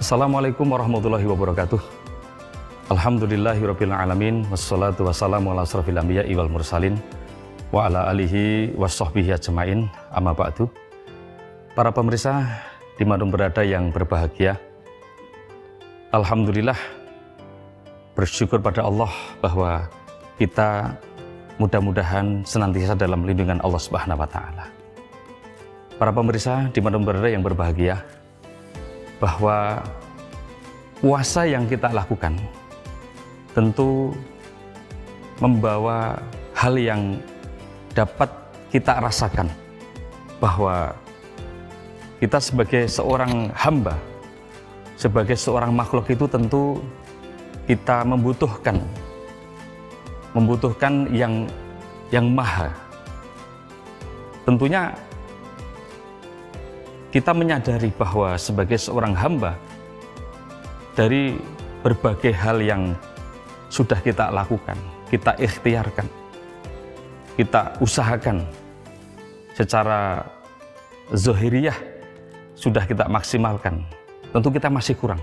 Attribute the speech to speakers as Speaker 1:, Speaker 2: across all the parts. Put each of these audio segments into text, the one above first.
Speaker 1: Assalamualaikum warahmatullahi wabarakatuh. Alhamdulillahirabbil alamin wassalatu wassalamu ala asrofil anbiya'i wal mursalin wa ala alihi washabbihi ajmain. Amma ba'du. Para pemirsa dimanapun berada yang berbahagia, alhamdulillah bersyukur pada Allah bahwa kita mudah-mudahan senantiasa dalam lindungan Allah Subhanahu wa taala. Para pemirsa dimanapun berada yang berbahagia, bahwa puasa yang kita lakukan tentu membawa hal yang dapat kita rasakan, bahwa kita sebagai seorang hamba, sebagai seorang makhluk itu tentu kita membutuhkan yang maha. Tentunya kita menyadari bahwa sebagai seorang hamba, dari berbagai hal yang sudah kita lakukan, kita ikhtiarkan, kita usahakan secara zahiriyah sudah kita maksimalkan, tentu kita masih kurang.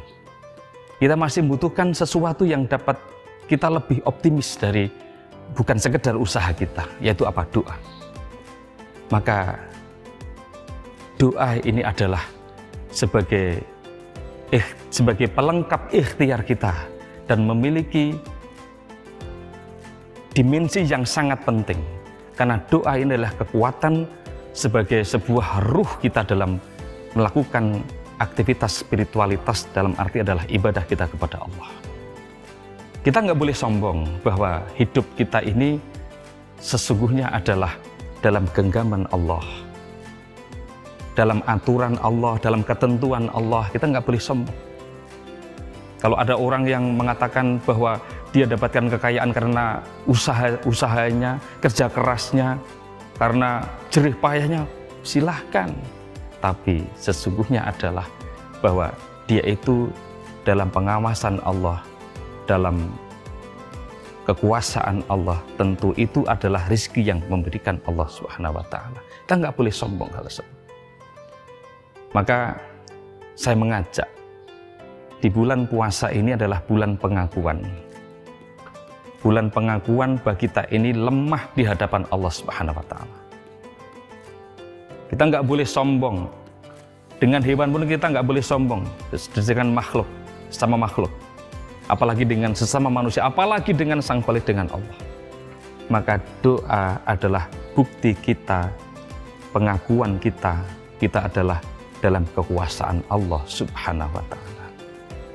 Speaker 1: Kita masih membutuhkan sesuatu yang dapat kita lebih optimis dari bukan sekedar usaha kita, yaitu apa? Doa. Maka doa ini adalah sebagai pelengkap ikhtiar kita dan memiliki dimensi yang sangat penting, karena doa ini adalah kekuatan sebagai sebuah ruh kita dalam melakukan aktivitas spiritualitas, dalam arti adalah ibadah kita kepada Allah. Kita nggak boleh sombong bahwa hidup kita ini sesungguhnya adalah dalam genggaman Allah, dalam aturan Allah, dalam ketentuan Allah. Kita nggak boleh sombong. Kalau ada orang yang mengatakan bahwa dia dapatkan kekayaan karena usahanya, kerja kerasnya, karena jerih payahnya, silahkan. Tapi sesungguhnya adalah bahwa dia itu dalam pengawasan Allah, dalam kekuasaan Allah. Tentu itu adalah rezeki yang memberikan Allah Subhanahu wa taala. Kita nggak boleh sombong hal tersebut. Maka saya mengajak, di bulan puasa ini adalah bulan pengakuan. Bulan pengakuan bagi kita ini lemah di hadapan Allah Subhanahu wa taala. Kita nggak boleh sombong. Dengan hewan pun kita nggak boleh sombong. Dengan makhluk, sama makhluk. Apalagi dengan sesama manusia, apalagi dengan Sang Khalik, dengan Allah. Maka doa adalah bukti kita, pengakuan kita adalah dalam kekuasaan Allah Subhanahu wa taala.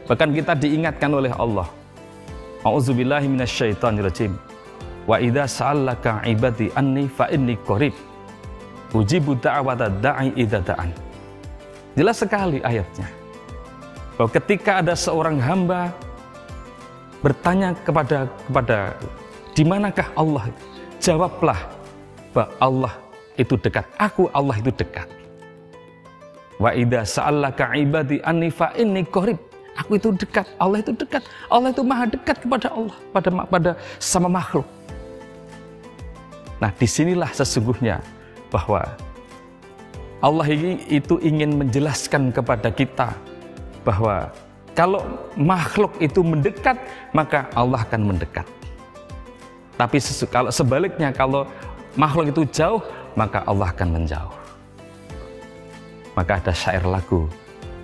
Speaker 1: Bahkan kita diingatkan oleh Allah, a'udzubillahi minasyaitonirrajim, wa idza sa'alaka 'ibadi anni fa inni qarib ujibu da'wata da'i idza da'an. Jelas sekali ayatnya, bahwa ketika ada seorang hamba bertanya kepada di manakah Allah, jawablah bahwa Allah itu dekat. Aku, Allah itu dekat. Wa idza sa'alaka 'ibadi anni fa inni qarib. Aku itu dekat, Allah itu dekat. Allah itu maha dekat kepada Allah, pada sama makhluk. Nah, disinilah sesungguhnya bahwa Allah itu ingin menjelaskan kepada kita bahwa kalau makhluk itu mendekat, maka Allah akan mendekat. Tapi kalau sebaliknya, kalau makhluk itu jauh, maka Allah akan menjauh. Maka ada syair lagu,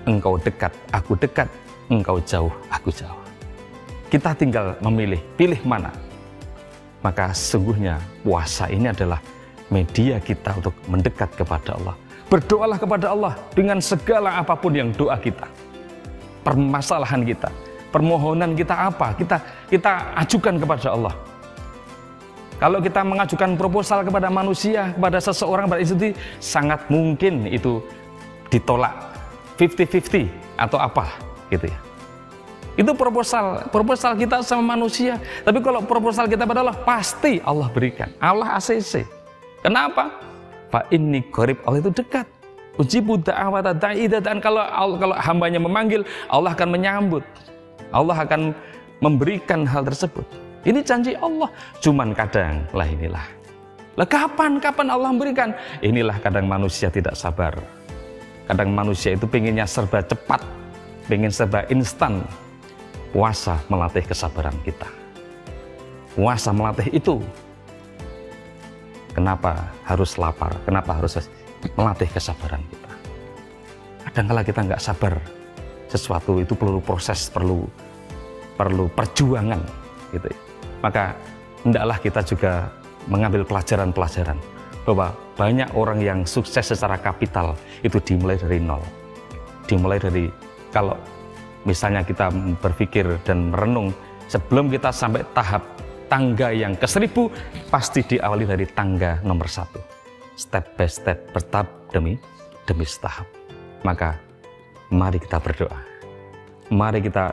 Speaker 1: engkau dekat, aku dekat, engkau jauh, aku jauh. Kita tinggal memilih, pilih mana. Maka sesungguhnya puasa ini adalah media kita untuk mendekat kepada Allah. Berdoalah kepada Allah dengan segala apapun yang doa kita. Permasalahan kita, permohonan kita apa, kita ajukan kepada Allah. Kalau kita mengajukan proposal kepada manusia, kepada seseorang, pada institusi, sangat mungkin itu ditolak 50-50 atau apa gitu ya. Itu proposal kita sama manusia. Tapi kalau proposal kita pada Allah, pasti Allah berikan. Allah ACC. Kenapa? Fa inni qarib, Allah itu dekat. Ujibu da'wata da'i idza da'an. Kalau hambanya memanggil, Allah akan menyambut. Allah akan memberikan hal tersebut. Ini janji Allah. Cuman kadang inilah. Kapan Allah memberikan? Inilah kadang manusia tidak sabar. Kadang manusia itu pengennya serba cepat. pengen serba instan, puasa melatih kesabaran kita. Puasa melatih itu. Kenapa harus lapar? Kenapa harus melatih kesabaran kita? Kadang-kala kita nggak sabar, sesuatu itu perlu proses, perlu perjuangan, gitu. Maka hendaklah kita juga mengambil pelajaran-pelajaran bahwa banyak orang yang sukses secara kapital itu dimulai dari nol. Dimulai dari, kalau misalnya kita berpikir dan merenung, sebelum kita sampai tahap tangga yang ke-1000, pasti diawali dari tangga nomor 1. Step by step, bertahap demi setahap. Maka mari kita berdoa. Mari kita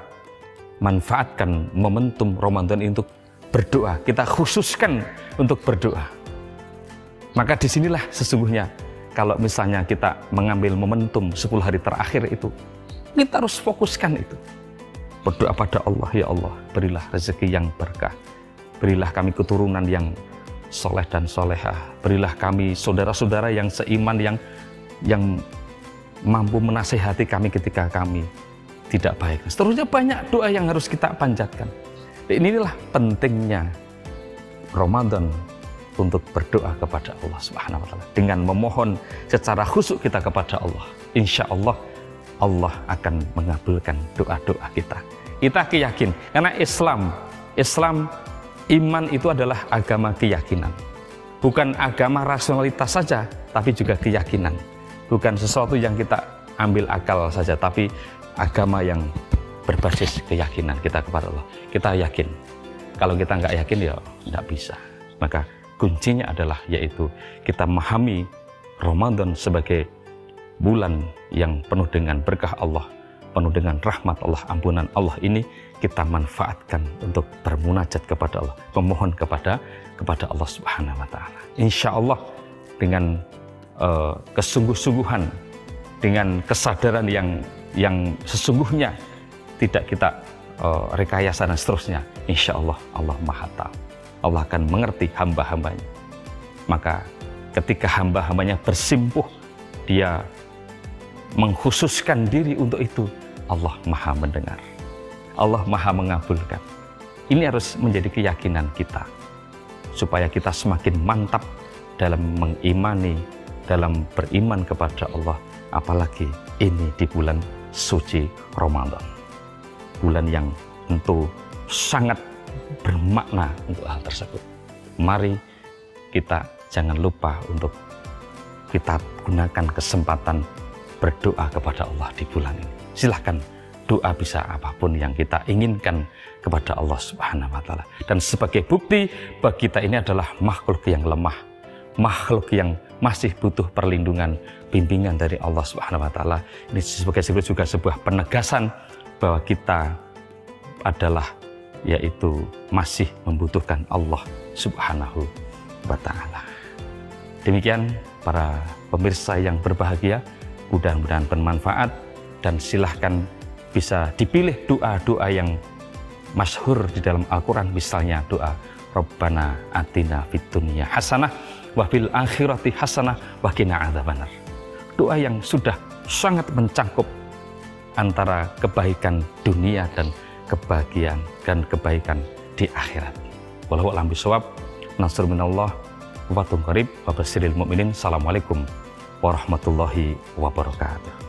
Speaker 1: manfaatkan momentum Ramadan ini untuk berdoa. Kita khususkan untuk berdoa. Maka disinilah sesungguhnya kalau misalnya kita mengambil momentum 10 hari terakhir itu, kita harus fokuskan itu. Berdoa pada Allah, ya Allah, berilah rezeki yang berkah. Berilah kami keturunan yang soleh dan solehah. Berilah kami saudara-saudara yang seiman, yang mampu menasihati kami ketika kami tidak baik. Seterusnya banyak doa yang harus kita panjatkan. Inilah pentingnya Ramadan untuk berdoa kepada Allah Subhanahu wa Ta'ala. Dengan memohon secara khusyuk kita kepada Allah, insya Allah Allah akan mengabulkan doa-doa kita. Kita yakin, karena Islam iman itu adalah agama keyakinan. Bukan agama rasionalitas saja, tapi juga keyakinan. Bukan sesuatu yang kita ambil akal saja, tapi agama yang berbasis keyakinan kita kepada Allah. Kita yakin. Kalau kita nggak yakin, ya nggak bisa. Maka kuncinya adalah yaitu kita memahami Ramadan sebagai bulan yang penuh dengan berkah Allah, penuh dengan rahmat Allah, ampunan Allah. Ini kita manfaatkan untuk bermunajat kepada Allah, memohon kepada Allah Subhanahu wa Ta'ala. Insya Allah dengan kesungguh-sungguhan, dengan kesadaran yang sesungguhnya, tidak kita rekayasa dan seterusnya, insya Allah Allah Maha Tahu. Allah akan mengerti hamba-hambanya. Maka ketika hamba-hambanya bersimpuh, dia mengkhususkan diri untuk itu, Allah Maha mendengar, Allah Maha mengabulkan. Ini harus menjadi keyakinan kita, supaya kita semakin mantap dalam mengimani, dalam beriman kepada Allah. Apalagi ini di bulan suci Ramadan, bulan yang tentu sangat bermakna untuk hal tersebut. Mari kita jangan lupa untuk kita gunakan kesempatan berdoa kepada Allah di bulan ini. Silahkan doa bisa apapun yang kita inginkan kepada Allah Subhanahu wa Ta'ala. Dan sebagai bukti bahwa kita ini adalah makhluk yang lemah, makhluk yang masih butuh perlindungan, bimbingan dari Allah Subhanahu wa Ta'ala. Ini sebagai juga sebuah penegasan bahwa kita adalah yaitu masih membutuhkan Allah Subhanahu wa Ta'ala. Demikian para pemirsa yang berbahagia, mudah-mudahan bermanfaat, dan silahkan bisa dipilih doa-doa yang masyhur di dalam Al-Quran. Misalnya doa Rabbana atina fid dunya hasanah wa fil akhirati hasanah wa qina adzabannar. Doa yang sudah sangat mencakup antara kebaikan dunia dan kebahagiaan dan kebaikan di akhirat. Wallahu a'lam bishawab. Nasrun minallah wa fatun qarib wa basyiril mu'minin. Assalamualaikum warahmatullahi wabarakatuh.